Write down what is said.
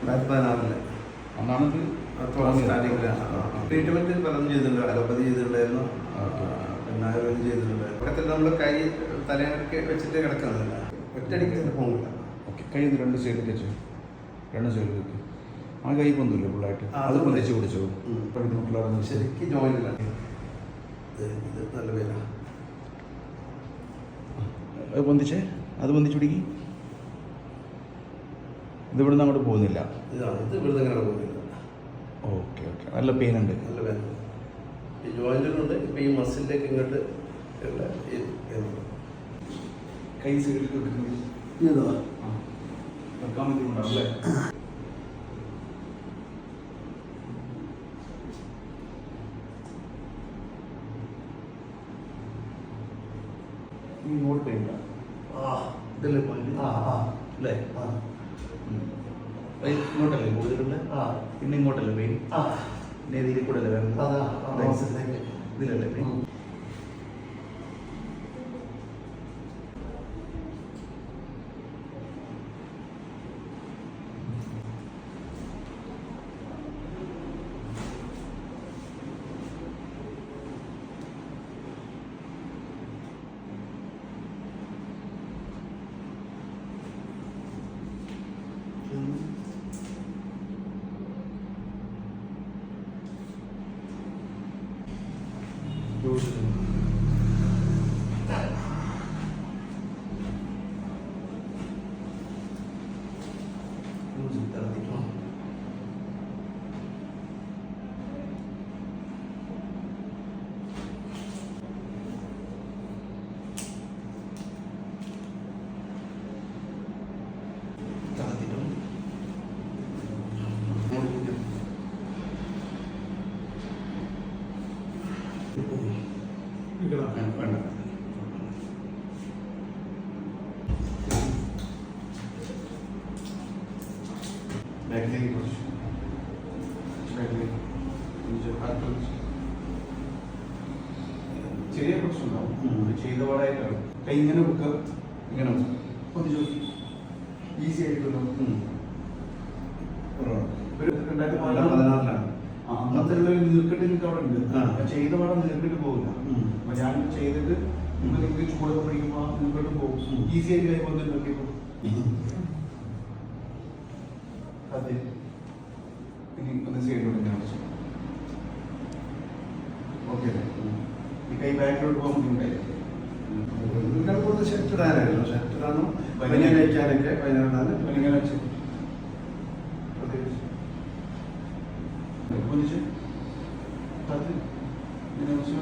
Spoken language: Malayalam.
2016 അന്നാണിത് ട്രീറ്റ്മെന്റ് പലതും ചെയ്തിട്ടുണ്ട്. അലോപ്പതി ചെയ്തിട്ടുണ്ടായിരുന്നു, പിന്നെ ആയുർവേദം ചെയ്തിട്ടുണ്ട്. പക്കത്തിൽ നമ്മൾ കൈ തലയൊക്കെ വെച്ചിട്ട് കിടക്കുന്നില്ല, ഒറ്റയടിക്ക് പോകില്ല. ഓക്കെ, കൈ ഒന്ന് രണ്ട് സൈഡിലേക്ക് വെച്ചു, രണ്ട് സൈഡിൽ വെക്കും. ആ കൈ പൊന്നില്ല ഫുള്ളായിട്ട്, അത് പൊന്നിച്ച് പിടിച്ചോ. ബുദ്ധിമുട്ടില്ലായിരുന്നു. ശരിക്കും ജോയിനില്ല, ഇത് നല്ല പേരാണ്. അത് പൊന്തിച്ചേ, അത് പൊന്തിച്ച് പിടിക്കി. ഇത് ഇവിടുന്ന് അങ്ങോട്ട് പോകുന്നില്ല. ഇത് ഇവിടുന്ന് അങ്ങനെ പോകുന്നില്ല. ഓക്കെ ഓക്കെ, നല്ല പെയിൻ ഉണ്ട്. നല്ല പെയിൻ ഈ ജോയിന്റിലുണ്ട്. ഇപ്പം ഈ മസിലിലേക്ക് ഇങ്ങോട്ട് കൈ സൈഡിലേക്ക് വെക്കാൻ ബുദ്ധിമുട്ടാണല്ലേ? ഇങ്ങോട്ട് പെയിൻ ഇതല്ലേ പോയിന്റ് അല്ലേ? ഇങ്ങോട്ടല്ലേ കൂടുതലുണ്ട്, പിന്നെ ഇങ്ങോട്ടല്ലേ പെയിൻ, പിന്നെ ഇതിൽ കൂടെ അല്ലേ വരുന്നത്, ഇതിലല്ലേ പെയിൻ. വേണ്ട. ബാക്കിലേക്ക് കുറച്ച്, ബാക്കിലേക്ക് ചെറിയ പ്രശ്നമുണ്ടാവും. ചെയ്ത പാടായിട്ടാണ്. കൈ ഇങ്ങനെ വെക്കുക, ഇങ്ങനെ പൊതിച്ചു ഈസി ആയിട്ടുള്ള ഒരു 2016 അന്നത്തെ നീർക്കെട്ട് എനിക്ക് അവിടെ ഉണ്ട്. ചെയ്ത പാടം നീർക്കെട്ട് പോകില്ല. അപ്പൊ ഞാൻ ചെയ്തിട്ട് നിങ്ങൾക്ക് ചൂടൊക്കെ പിടിക്കുമ്പോൾ നീർക്കെട്ട് പോകും. ഈസി ആയിട്ട് കൈ വന്നിട്ടുണ്ടെങ്കിൽ അതെ. ഇനി ഒന്ന് സൈഡിലോട്ട് ഞാൻ വെച്ചു. ഓക്കെ അല്ലേ? ഈ കൈ ബാക്കിലോട്ട് പോകാൻ ബുദ്ധിമുട്ടായിരിക്കും. ഷർട്ട് ഇടാനായിരുന്നു, ഷർട്ട് ഇടാനും പനിയാൻ കഴിക്കാനൊക്കെ ഇങ്ങനെ വെച്ച് പൊതിച്ച് ഇങ്ങനെ വെച്ച്